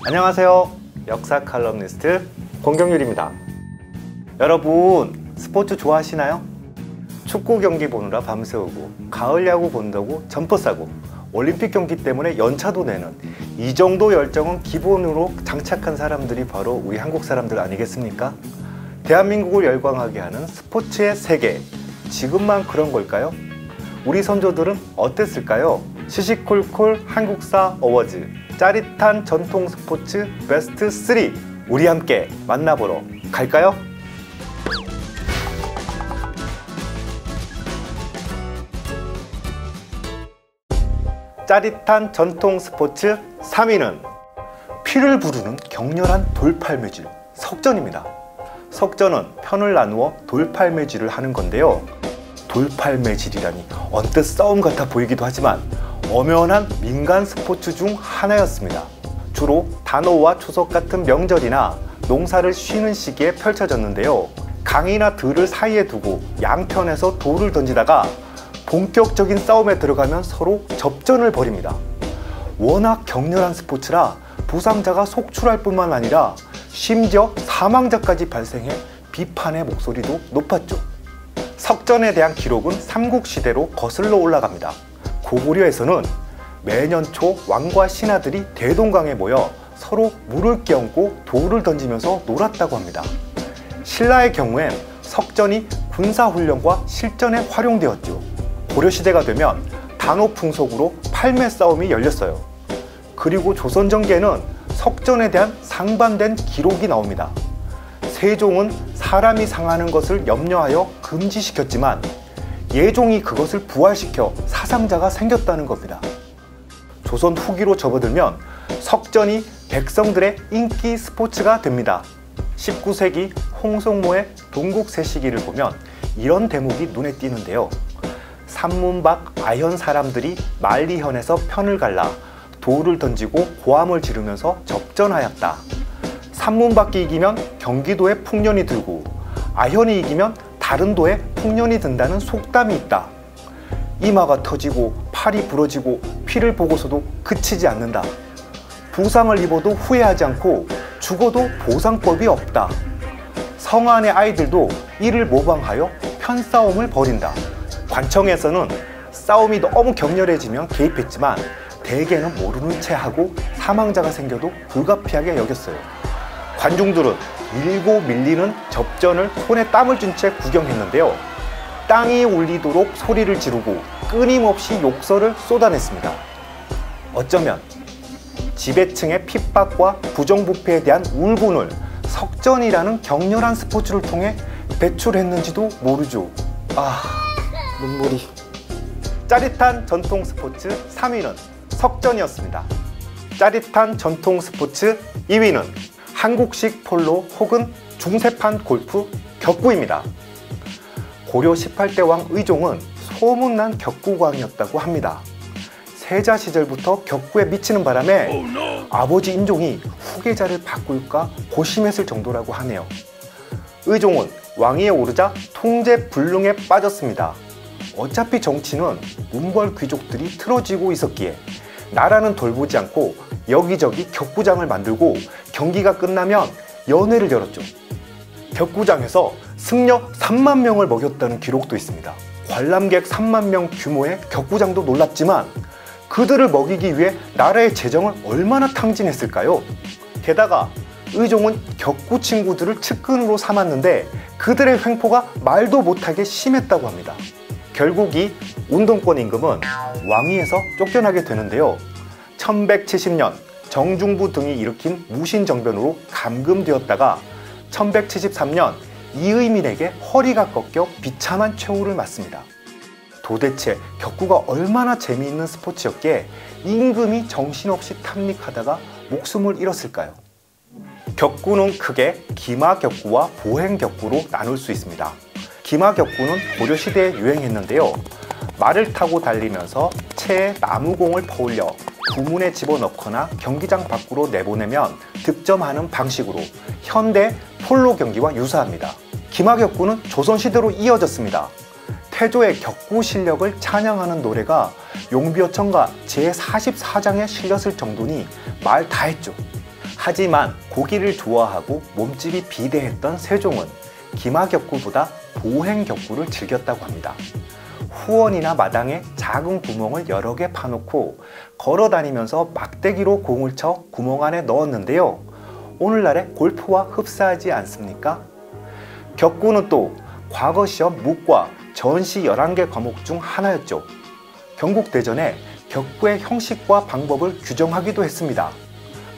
안녕하세요. 역사 칼럼니스트 권경률입니다. 여러분, 스포츠 좋아하시나요? 축구 경기 보느라 밤새우고, 가을 야구 본다고 점퍼 싸고, 올림픽 경기 때문에 연차도 내는 이 정도 열정은 기본으로 장착한 사람들이 바로 우리 한국 사람들 아니겠습니까? 대한민국을 열광하게 하는 스포츠의 세계, 지금만 그런 걸까요? 우리 선조들은 어땠을까요? 시시콜콜 한국사 어워즈, 짜릿한 전통 스포츠 베스트 3, 우리 함께 만나보러 갈까요? 짜릿한 전통 스포츠 3위는 피를 부르는 격렬한 돌팔매질, 석전입니다. 석전은 편을 나누어 돌팔매질을 하는 건데요. 돌팔매질이라니 언뜻 싸움 같아 보이기도 하지만 엄연한 민간 스포츠 중 하나였습니다. 주로 단오와 추석 같은 명절이나 농사를 쉬는 시기에 펼쳐졌는데요. 강이나 들을 사이에 두고 양편에서 돌을 던지다가 본격적인 싸움에 들어가면 서로 접전을 벌입니다. 워낙 격렬한 스포츠라 부상자가 속출할 뿐만 아니라 심지어 사망자까지 발생해 비판의 목소리도 높았죠. 석전에 대한 기록은 삼국시대로 거슬러 올라갑니다. 고구려에서는 매년 초 왕과 신하들이 대동강에 모여 서로 물을 끼얹고 돌을 던지면서 놀았다고 합니다. 신라의 경우엔 석전이 군사훈련과 실전에 활용되었죠. 고려시대가 되면 단오풍속으로 팔매 싸움이 열렸어요. 그리고 조선전기에는 석전에 대한 상반된 기록이 나옵니다. 세종은 사람이 상하는 것을 염려하여 금지시켰지만 예종이 그것을 부활시켜 사상자가 생겼다는 겁니다. 조선 후기로 접어들면 석전이 백성들의 인기 스포츠가 됩니다. 19세기 홍성모의 동국세시기를 보면 이런 대목이 눈에 띄는데요. 산문 밖 아현 사람들이 만리현에서 편을 갈라 돌을 던지고 고함을 지르면서 접전하였다. 산문 밖이 이기면 경기도에 풍년이 들고 아현이 이기면 다른 도에 풍년이 든다는 속담이 있다. 이마가 터지고 팔이 부러지고 피를 보고서도 그치지 않는다. 부상을 입어도 후회하지 않고 죽어도 보상법이 없다. 성안의 아이들도 이를 모방하여 편싸움을 벌인다. 관청에서는 싸움이 너무 격렬해지면 개입했지만 대개는 모르는 채 하고 사망자가 생겨도 불가피하게 여겼어요. 관중들은 밀고 밀리는 접전을 손에 땀을 준 채 구경했는데요. 땅이 울리도록 소리를 지르고 끊임없이 욕설을 쏟아냈습니다. 어쩌면 지배층의 핍박과 부정부패에 대한 울분을 석전이라는 격렬한 스포츠를 통해 배출했는지도 모르죠. 눈물이. 짜릿한 전통 스포츠 3위는 석전이었습니다. 짜릿한 전통 스포츠 2위는 한국식 폴로 혹은 중세판 골프 격구입니다. 고려 18대 왕 의종은 소문난 격구광이었다고 합니다. 세자 시절부터 격구에 미치는 바람에 아버지 임종이 후계자를 바꿀까 고심했을 정도라고 하네요. 의종은 왕위에 오르자 통제불능에 빠졌습니다. 어차피 정치는 문벌 귀족들이 틀어지고 있었기에 나라는 돌보지 않고 여기저기 격구장을 만들고 경기가 끝나면 연회를 열었죠. 격구장에서 승려 3만 명을 먹였다는 기록도 있습니다. 관람객 3만 명 규모의 격구장도 놀랍지만 그들을 먹이기 위해 나라의 재정을 얼마나 탕진했을까요? 게다가 의종은 격구 친구들을 측근으로 삼았는데 그들의 횡포가 말도 못하게 심했다고 합니다. 결국 이 운동권 임금은 왕위에서 쫓겨나게 되는데요. 1170년 정중부 등이 일으킨 무신정변으로 감금되었다가 1173년 이의민에게 허리가 꺾여 비참한 최후를 맞습니다. 도대체 격구가 얼마나 재미있는 스포츠였기에 임금이 정신없이 탐닉하다가 목숨을 잃었을까요? 격구는 크게 기마격구와 보행격구로 나눌 수 있습니다. 기마격구는 고려시대에 유행했는데요. 말을 타고 달리면서 채에 나무공을 퍼올려 구문에 집어넣거나 경기장 밖으로 내보내면 득점하는 방식으로 현대 폴로 경기와 유사합니다. 기마격구는 조선시대로 이어졌습니다. 태조의 격구 실력을 찬양하는 노래가 용비어천가 제44장에 실렸을 정도니 말 다했죠. 하지만 고기를 좋아하고 몸집이 비대했던 세종은 기마격구보다 보행격구를 즐겼다고 합니다. 후원이나 마당에 작은 구멍을 여러 개 파놓고 걸어 다니면서 막대기로 공을 쳐 구멍 안에 넣었는데요. 오늘날의 골프와 흡사하지 않습니까? 격구는 또 과거 시험 묵과 전시 11개 과목 중 하나였죠. 경국대전에 격구의 형식과 방법을 규정하기도 했습니다.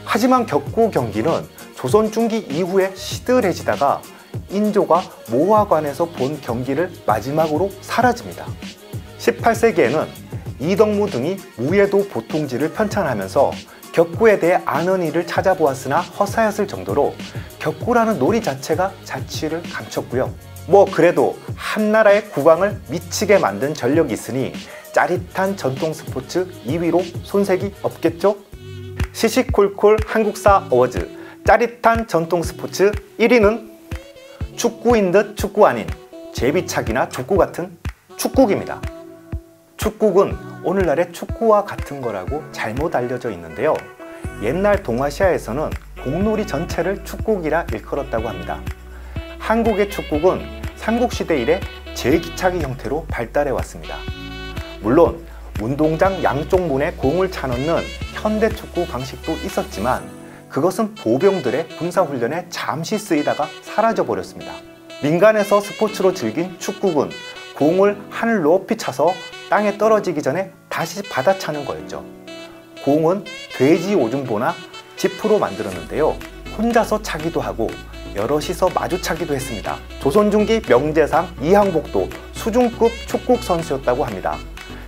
하지만 격구 경기는 조선 중기 이후에 시들해지다가 인조가 모화관에서 본 경기를 마지막으로 사라집니다. 18세기에는 이덕무 등이 무예도 보통지를 편찬하면서 격구에 대해 아는 이를 찾아보았으나 허사였을 정도로 격구라는 놀이 자체가 자취를 감췄고요. 그래도 한나라의 국왕을 미치게 만든 전력이 있으니 짜릿한 전통 스포츠 2위로 손색이 없겠죠? 시시콜콜 한국사 어워즈 짜릿한 전통 스포츠 1위는 축구인 듯 축구 아닌 제비차기나 족구 같은 축구기입니다. 축구는 오늘날의 축구와 같은 거라고 잘못 알려져 있는데요. 옛날 동아시아에서는 공놀이 전체를 축구기라 일컬었다고 합니다. 한국의 축구는 삼국시대 이래 제기차기 형태로 발달해 왔습니다. 물론 운동장 양쪽 문에 공을 차넣는 현대 축구 방식도 있었지만 그것은 보병들의 군사훈련에 잠시 쓰이다가 사라져버렸습니다. 민간에서 스포츠로 즐긴 축구는 공을 하늘 높이 차서 땅에 떨어지기 전에 다시 받아차는 거였죠. 공은 돼지 오줌보나 지프로 만들었는데요. 혼자서 차기도 하고 여럿이서 마주차기도 했습니다. 조선 중기 명제상 이항복도 수준급 축구 선수였다고 합니다.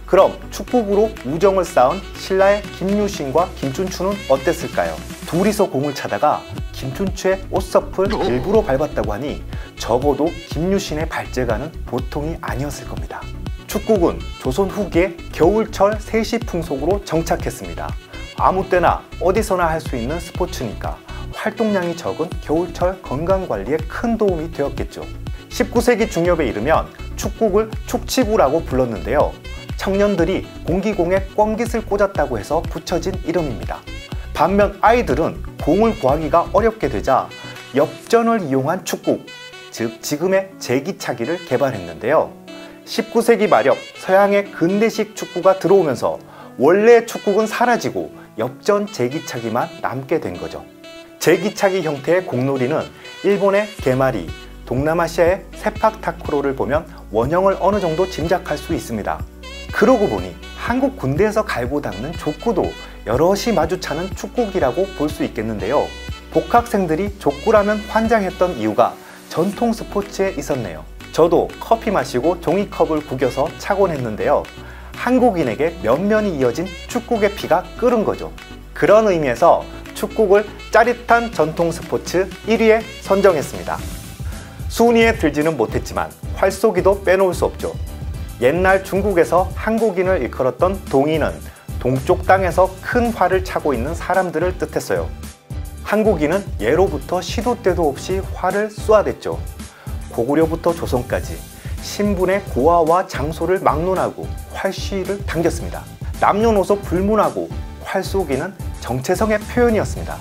그럼 축구부로 우정을 쌓은 신라의 김유신과 김춘추는 어땠을까요? 둘이서 공을 차다가 김춘추의 옷섭을 일부러 밟았다고 하니 적어도 김유신의 발재간은 보통이 아니었을 겁니다. 축구는 조선 후기에 겨울철 세시 풍속으로 정착했습니다. 아무 때나 어디서나 할 수 있는 스포츠니까 활동량이 적은 겨울철 건강관리에 큰 도움이 되었겠죠. 19세기 중엽에 이르면 축구를 축치구라고 불렀는데요. 청년들이 공기공에 꽝깃을 꽂았다고 해서 붙여진 이름입니다. 반면 아이들은 공을 구하기가 어렵게 되자 엽전을 이용한 축구, 즉 지금의 제기차기를 개발했는데요. 19세기 말엽 서양의 근대식 축구가 들어오면서 원래의 축구는 사라지고 엽전 제기차기만 남게 된 거죠. 제기차기 형태의 공놀이는 일본의 개마리, 동남아시아의 세팍타크로를 보면 원형을 어느 정도 짐작할 수 있습니다. 그러고 보니 한국 군대에서 갈고 닦는 족구도 여럿이 마주차는 축구기라고 볼 수 있겠는데요. 복학생들이 족구라면 환장했던 이유가 전통 스포츠에 있었네요. 저도 커피 마시고 종이컵을 구겨서 차곤 했는데요. 한국인에게 면면이 이어진 축구의 피가 끓은 거죠. 그런 의미에서 축구를 짜릿한 전통 스포츠 1위에 선정했습니다. 순위에 들지는 못했지만 활쏘기도 빼놓을 수 없죠. 옛날 중국에서 한국인을 일컬었던 동인은 동쪽 땅에서 큰 활을 차고 있는 사람들을 뜻했어요. 한국인은 예로부터 시도 때도 없이 활을 쏘아댔죠. 고구려부터 조선까지 신분의 고하와 장소를 막론하고 활시위를 당겼습니다. 남녀노소 불문하고 활쏘기는 정체성의 표현이었습니다.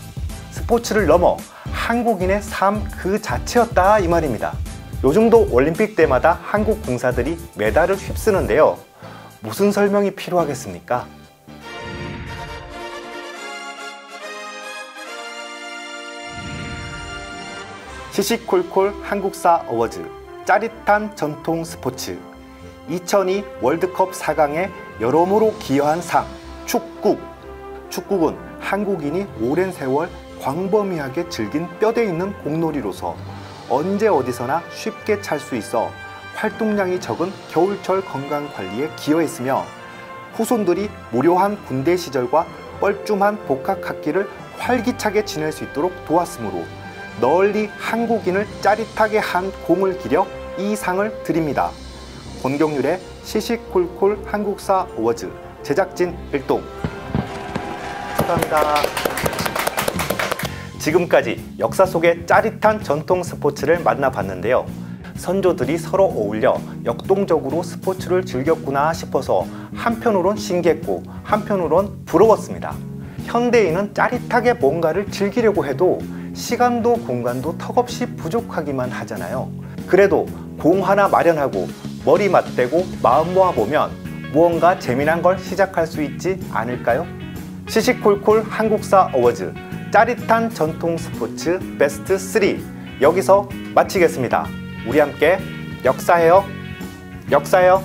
스포츠를 넘어 한국인의 삶 그 자체였다 이 말입니다. 요즘도 올림픽 때마다 한국 공사들이 메달을 휩쓰는데요. 무슨 설명이 필요하겠습니까? 시시콜콜 한국사 어워즈 짜릿한 전통 스포츠 2002 월드컵 4강에 여러모로 기여한 상 축구. 축구는 한국인이 오랜 세월 광범위하게 즐긴 뼈대 있는 공놀이로서 언제 어디서나 쉽게 찰 수 있어 활동량이 적은 겨울철 건강관리에 기여했으며 후손들이 무료한 군대 시절과 뻘쭘한 복학학기를 활기차게 지낼 수 있도록 도왔으므로 널리 한국인을 짜릿하게 한 공을 기려 이 상을 드립니다. 권경률의 시시콜콜 한국사 어워즈 제작진 일동 축하합니다. 지금까지 역사 속의 짜릿한 전통 스포츠를 만나봤는데요. 선조들이 서로 어울려 역동적으로 스포츠를 즐겼구나 싶어서 한편으론 신기했고 한편으론 부러웠습니다. 현대인은 짜릿하게 뭔가를 즐기려고 해도 시간도 공간도 턱없이 부족하기만 하잖아요. 그래도 공 하나 마련하고 머리 맞대고 마음 모아보면 무언가 재미난 걸 시작할 수 있지 않을까요? 시시콜콜 한국사 어워즈 짜릿한 전통 스포츠 베스트 3 여기서 마치겠습니다. 우리 함께 역사해요. 역사해요.